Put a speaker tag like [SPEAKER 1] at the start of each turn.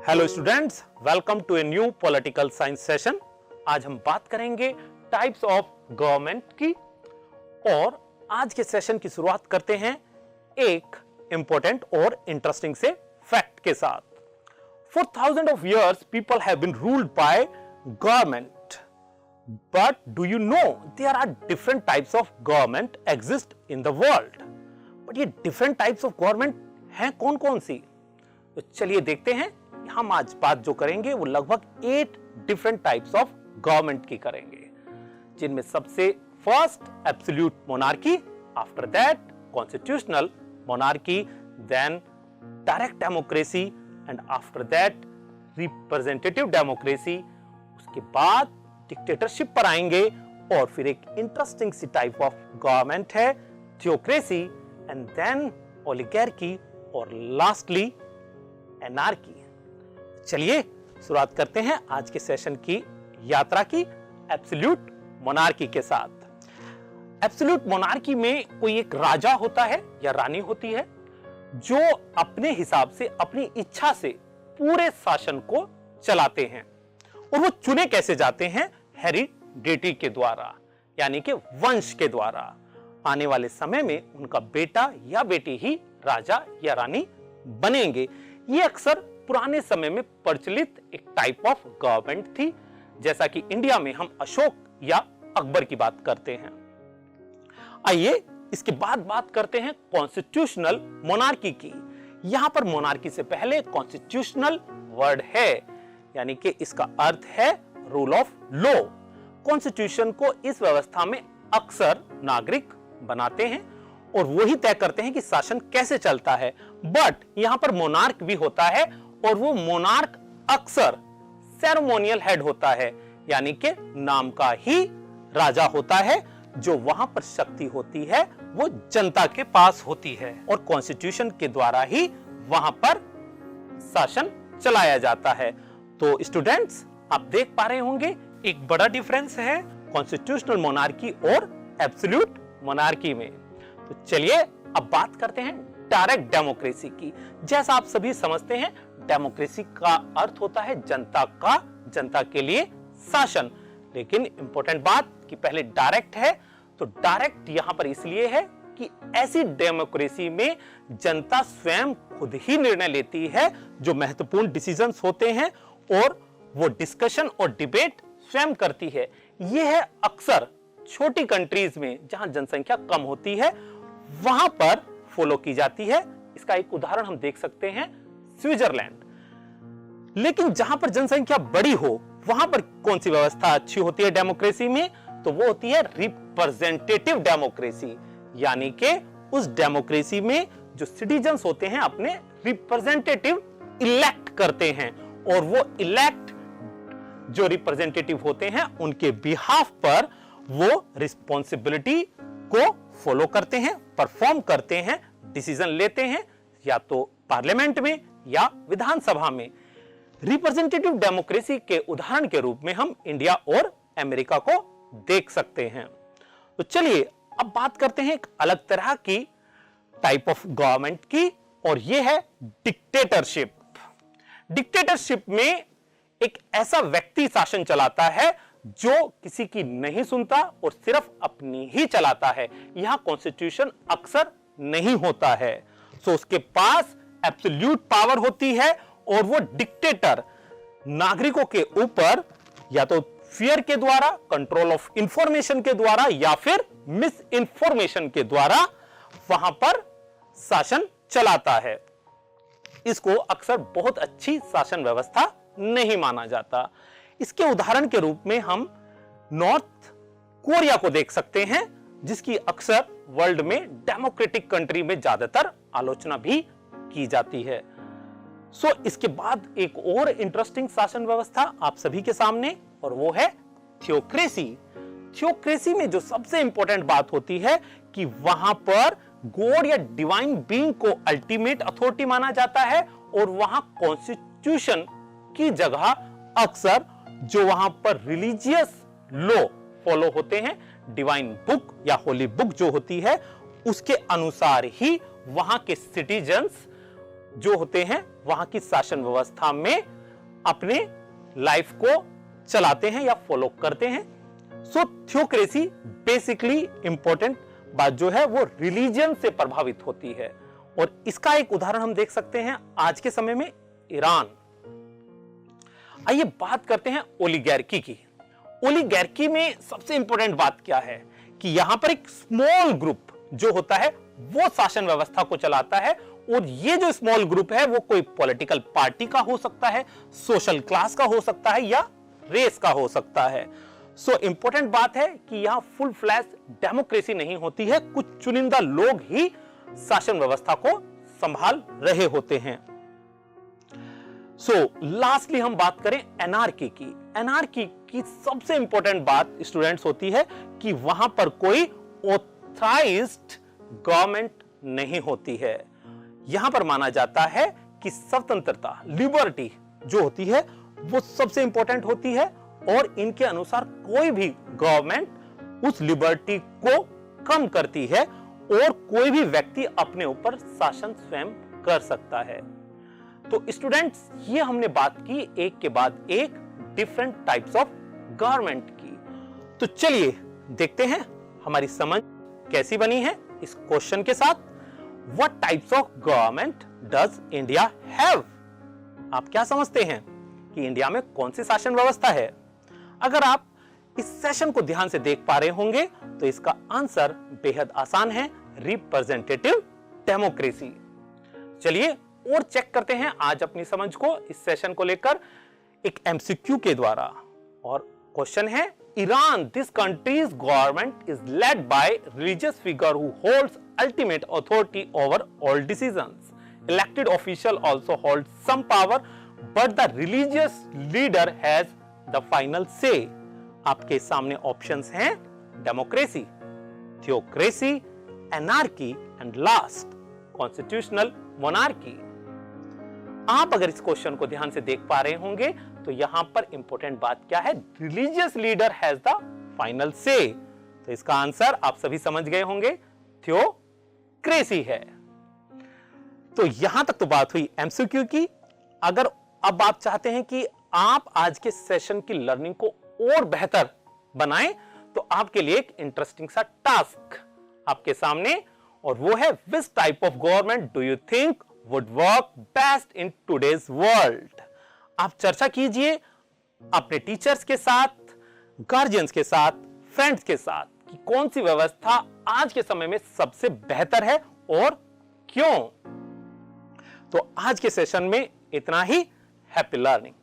[SPEAKER 1] Hello students, welcome to a new political science session. आज हम बात करेंगे टाइप्स ऑफ गवर्नमेंट की, और आज के सेशन की शुरुआत करते हैं एक इंपॉर्टेंट और इंटरेस्टिंग से फैक्ट के साथ। For thousand of years people have been ruled by government, but do you know there are different types of government exist in the world. But ये डिफरेंट टाइप्स ऑफ गवर्नमेंट हैं कौन कौन सी? तो चलिए देखते हैं। हम आज बात जो करेंगे वो लगभग 8 डिफरेंट टाइप्स ऑफ गवर्नमेंट की करेंगे, जिनमें सबसे first absolute monarchy, after that constitutional monarchy, then direct democracy and after that representative democracy. उसके बाद डिक्टेटरशिप पर आएंगे और फिर एक इंटरेस्टिंग सी टाइप ऑफ गवर्नमेंट है थियोक्रेसी, एंड देन ओलिगार्की, और लास्टली एनार्की। चलिए शुरुआत करते हैं आज के सेशन की यात्रा की एब्सोल्यूट मोनार्की के साथ। एब्सोल्यूट मोनार्की में कोई एक राजा होता है या रानी होती है जो अपने हिसाब से, अपनी इच्छा से पूरे शासन को चलाते हैं, और वो चुने कैसे जाते हैं? हेरिडिटी के द्वारा, यानी कि वंश के द्वारा। आने वाले समय में उनका बेटा या बेटी ही राजा या रानी बनेंगे। ये अक्सर पुराने समय में प्रचलित एक टाइप ऑफ गवर्नमेंट थी, जैसा कि इंडिया में हम अशोक या अकबर की बात करते हैं। आइए इसके बाद बात करते हैं कॉन्स्टिट्यूशनल मोनार्की की। यहां पर मोनार्की से पहले कॉन्स्टिट्यूशनल वर्ड है, यानी कि इसका अर्थ है रूल ऑफ लॉ। कॉन्स्टिट्यूशन को इस व्यवस्था में अक्सर नागरिक बनाते हैं और वो ही तय करते हैं कि शासन कैसे चलता है। बट यहां पर मोनार्क भी होता है, और वो मोनार्क अक्सर सेरेमोनियल हेड होता है, यानी कि नाम का ही राजा होता है। जो वहां पर शक्ति होती है वो जनता के पास होती है, और कॉन्स्टिट्यूशन के द्वारा ही वहां पर शासन चलाया जाता है। तो स्टूडेंट्स, आप देख पा रहे होंगे एक बड़ा डिफरेंस है कॉन्स्टिट्यूशनल मोनार्की और एब्सोल्यूट मोनार्की में। तो चलिए अब बात करते हैं डायरेक्ट डेमोक्रेसी की। जैसा आप सभी समझते हैं, डेमोक्रेसी का अर्थ होता है जनता का, जनता के लिए शासन। लेकिन इंपॉर्टेंट बात कि पहले डायरेक्ट है, तो डायरेक्ट यहां पर इसलिए है कि ऐसी डेमोक्रेसी में जनता स्वयं खुद ही निर्णय लेती है जो महत्वपूर्ण डिसीजंस होते हैं, और वो डिस्कशन और डिबेट स्वयं करती है। यह है अक्सर छोटी कंट्रीज में जहां जनसंख्या कम होती है वहां पर फॉलो की जाती है। इसका एक उदाहरण हम देख सकते हैं, स्विट्जरलैंड। लेकिन जहां पर जनसंख्या बड़ी हो वहां पर कौन सी व्यवस्था अच्छी होती है डेमोक्रेसी में? तो वो होती है रिप्रेजेंटेटिव डेमोक्रेसी, यानी कि उस डेमोक्रेसी में जो सिटीजन्स होते हैं अपने रिप्रेजेंटेटिव इलेक्ट करते हैं, और वो इलेक्ट जो रिप्रेजेंटेटिव होते हैं उनके बिहाफ पर वो रिस्पॉन्सिबिलिटी को फॉलो करते हैं, परफॉर्म करते हैं, डिसीजन लेते हैं, या तो पार्लियामेंट में या विधानसभा में। रिप्रेजेंटेटिव डेमोक्रेसी के उदाहरण के रूप में हम इंडिया और अमेरिका को देख सकते हैं। तो चलिए अब बात करते हैं एक अलग तरह की टाइप ऑफ गवर्नमेंट की, और यह है डिक्टेटरशिप। डिक्टेटरशिप में एक ऐसा व्यक्ति शासन चलाता है जो किसी की नहीं सुनता और सिर्फ अपनी ही चलाता है। यहां कॉन्स्टिट्यूशन अक्सर नहीं होता है, सो उसके पास एब्सोल्यूट पावर होती है, और वो डिक्टेटर नागरिकों के ऊपर या तो फियर के द्वारा, कंट्रोल ऑफ इंफॉर्मेशन के द्वारा, या फिर मिस इंफॉर्मेशन के द्वारा वहां पर शासन चलाता है। इसको अक्सर बहुत अच्छी शासन व्यवस्था नहीं माना जाता। इसके उदाहरण के रूप में हम नॉर्थ कोरिया को देख सकते हैं, जिसकी अक्सर वर्ल्ड में डेमोक्रेटिक कंट्री में ज्यादातर आलोचना भी की जाती है। सो इसके बाद एक और इंटरेस्टिंग शासन व्यवस्था आप सभी के सामने, और वो है थियोक्रेसी। थियोक्रेसी में जो सबसे इंपॉर्टेंट बात होती है कि वहां पर गॉड या डिवाइन बीइंग को अल्टीमेट अथॉरिटी माना जाता है, और वहां कॉन्स्टिट्यूशन की जगह अक्सर जो वहां पर रिलीजियस लॉ फॉलो होते हैं। डिवाइन बुक या होली बुक जो होती है उसके अनुसार ही वहां के सिटीजन्स जो होते हैं वहां की शासन व्यवस्था में अपने लाइफ को चलाते हैं या फॉलो करते हैं। सो थियोक्रेसी बेसिकली इंपॉर्टेंट बात जो है वो रिलीजन से प्रभावित होती है, और इसका एक उदाहरण हम देख सकते हैं आज के समय में ईरान। आइए बात करते हैं ओलिगार्की की। ओलिगार्की में सबसे इंपॉर्टेंट बात क्या है कि यहां पर एक स्मॉल ग्रुप जो होता है वो शासन व्यवस्था को चलाता है, और ये जो स्मॉल ग्रुप है वो कोई पॉलिटिकल पार्टी का हो सकता है, सोशल क्लास का हो सकता है या रेस का हो सकता है। सो इंपॉर्टेंट बात है कि यहां फुल फ्लैश डेमोक्रेसी नहीं होती है, कुछ चुनिंदा लोग ही शासन व्यवस्था को संभाल रहे होते हैं। लास्टली हम बात करें एनार्की की। एनार्की की सबसे इंपॉर्टेंट बात स्टूडेंट्स होती है कि वहां पर कोई ऑथराइज्ड गवर्नमेंट नहीं होती है। यहां पर माना जाता है कि स्वतंत्रता, लिबर्टी जो होती है वो सबसे इंपॉर्टेंट होती है, और इनके अनुसार कोई भी गवर्नमेंट उस लिबर्टी को कम करती है, और कोई भी व्यक्ति अपने ऊपर शासन स्वयं कर सकता है। तो स्टूडेंट्स, ये हमने बात की एक के बाद एक डिफरेंट टाइप्स ऑफ गवर्नमेंट की। तो चलिए देखते हैं हमारी समझ कैसी बनी है इस क्वेश्चन के साथ। What types of government does India have? आप क्या समझते हैं कि इंडिया में कौन सी शासन व्यवस्था है? अगर आप इस सेशन को ध्यान से देख पा रहे होंगे तो इसका आंसर बेहद आसान है, रिप्रेजेंटेटिव डेमोक्रेसी। चलिए और चेक करते हैं आज अपनी समझ को इस सेशन को लेकर एक एमसीक्यू के द्वारा। और क्वेश्चन है, Iran, this country's government is led by religious figure who holds ultimate authority over all decisions. Elected official also hold some power but the religious leader has the final say. आपके सामने options हैं democracy, theocracy, anarchy and last constitutional monarchy. आप अगर इस question को ध्यान से देख पा रहे होंगे तो यहां पर इंपॉर्टेंट बात क्या है, religious leader has the final से। तो इसका आंसर आप सभी समझ गए होंगे, थियोक्रेसी है। तो यहां तक तो बात हुई एमसीक्यू की। अगर अब आप चाहते हैं कि आप आज के सेशन की लर्निंग को और बेहतर बनाएं तो आपके लिए एक इंटरेस्टिंग सा टास्क आपके सामने, और वो है, which type of government do you think would work best in today's world? आप चर्चा कीजिए अपने टीचर्स के साथ, गार्जियंस के साथ, फ्रेंड्स के साथ कि कौन सी व्यवस्था आज के समय में सबसे बेहतर है और क्यों। तो आज के सेशन में इतना ही। Happy learning.